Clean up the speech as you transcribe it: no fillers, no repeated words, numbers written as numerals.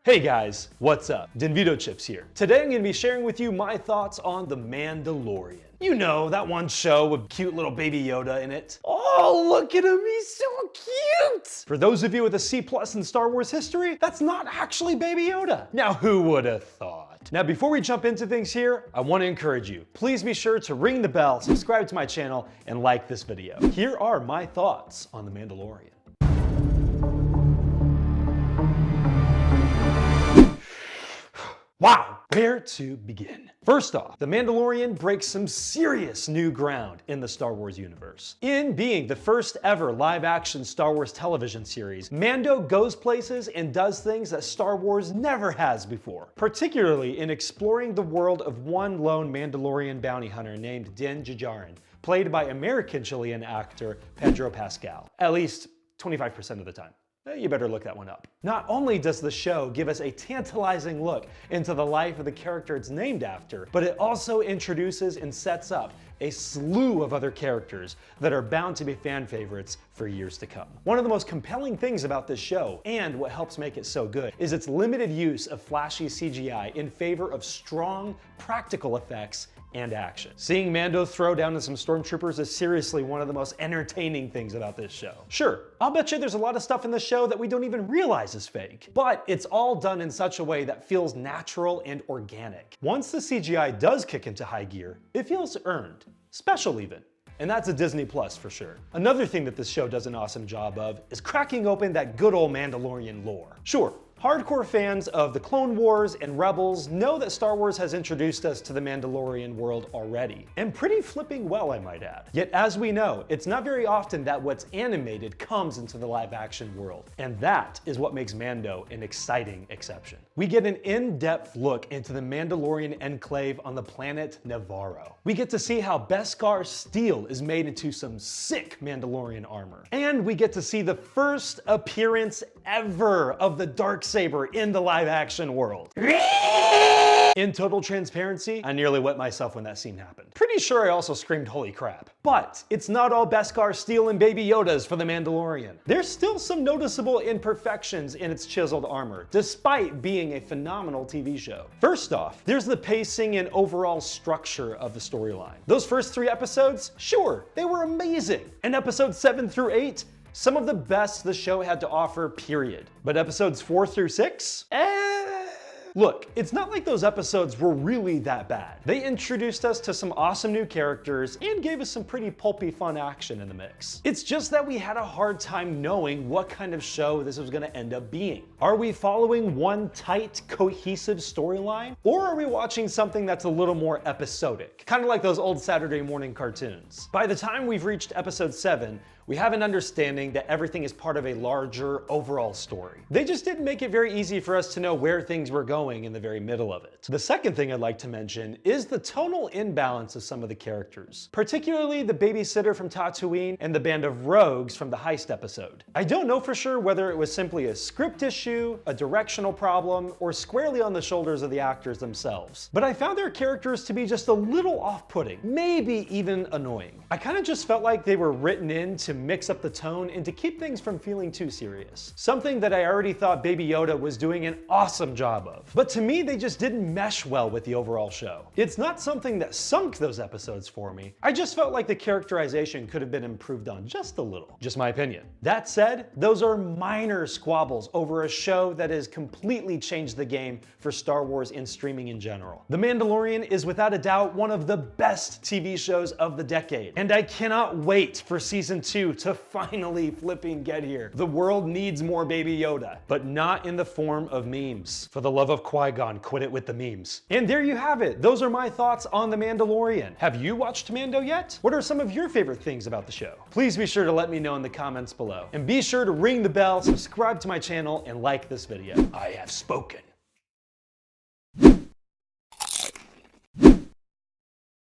Hey guys, what's up? Dinvito Chips here. Today I'm going to be sharing with you my thoughts on The Mandalorian. You know, that one show with cute little Baby Yoda in it. Oh, look at him, he's so cute! For those of you with a C+ in Star Wars history, that's not actually Baby Yoda. Now who would have thought? Now before we jump into things here, I want to encourage you. Please be sure to ring the bell, subscribe to my channel, and like this video. Here are my thoughts on The Mandalorian. Wow, where to begin? First off, The Mandalorian breaks some serious new ground in the Star Wars universe. In being the first ever live-action Star Wars television series, Mando goes places and does things that Star Wars never has before, particularly in exploring the world of one lone Mandalorian bounty hunter named Din Djarin, played by American Chilean actor Pedro Pascal, at least 25% of the time. You better look that one up. Not only does the show give us a tantalizing look into the life of the character it's named after, but it also introduces and sets up a slew of other characters that are bound to be fan favorites for years to come. One of the most compelling things about this show, and what helps make it so good, is its limited use of flashy CGI in favor of strong, practical effects and action. Seeing Mando throw down to some stormtroopers is seriously one of the most entertaining things about this show. Sure, I'll bet you there's a lot of stuff in the show that we don't even realize is fake, but it's all done in such a way that feels natural and organic. Once the CGI does kick into high gear, it feels earned, special even. And that's a Disney Plus for sure. Another thing that this show does an awesome job of is cracking open that good old Mandalorian lore. Sure, hardcore fans of the Clone Wars and Rebels know that Star Wars has introduced us to the Mandalorian world already, and pretty flipping well, I might add. Yet as we know, it's not very often that what's animated comes into the live-action world, and that is what makes Mando an exciting exception. We get an in-depth look into the Mandalorian enclave on the planet Navarro. We get to see how Beskar steel is made into some sick Mandalorian armor, and we get to see the first appearance ever of the Darksaber in the live-action world. In total transparency, I nearly wet myself when that scene happened. Pretty sure I also screamed holy crap. But it's not all Beskar steel and Baby Yodas for the Mandalorian. There's still some noticeable imperfections in its chiseled armor, despite being a phenomenal TV show. First off, there's the pacing and overall structure of the storyline. Those first 3 episodes, sure, they were amazing. And episodes 7 through 8, some of the best the show had to offer, period. But episodes 4 through 6? Look, it's not like those episodes were really that bad. They introduced us to some awesome new characters and gave us some pretty pulpy fun action in the mix. It's just that we had a hard time knowing what kind of show this was gonna end up being. Are we following one tight, cohesive storyline? Or are we watching something that's a little more episodic? Kind of like those old Saturday morning cartoons. By the time we've reached episode 7, we have an understanding that everything is part of a larger overall story. They just didn't make it very easy for us to know where things were going in the very middle of it. The second thing I'd like to mention is the tonal imbalance of some of the characters, particularly the babysitter from Tatooine and the band of rogues from the heist episode. I don't know for sure whether it was simply a script issue, a directional problem, or squarely on the shoulders of the actors themselves, but I found their characters to be just a little off-putting, maybe even annoying. I kind of just felt like they were written in to mix up the tone and to keep things from feeling too serious. Something that I already thought Baby Yoda was doing an awesome job of. But to me, they just didn't mesh well with the overall show. It's not something that sunk those episodes for me. I just felt like the characterization could have been improved on just a little. Just my opinion. That said, those are minor squabbles over a show that has completely changed the game for Star Wars and streaming in general. The Mandalorian is without a doubt one of the best TV shows of the decade, and I cannot wait for season 2 to finally flipping get here. The world needs more Baby Yoda, but not in the form of memes. For the love of Qui-Gon, quit it with the memes. And there you have it. Those are my thoughts on The Mandalorian. Have you watched Mando yet? What are some of your favorite things about the show? Please be sure to let me know in the comments below. And be sure to ring the bell, subscribe to my channel, and like this video. I have spoken.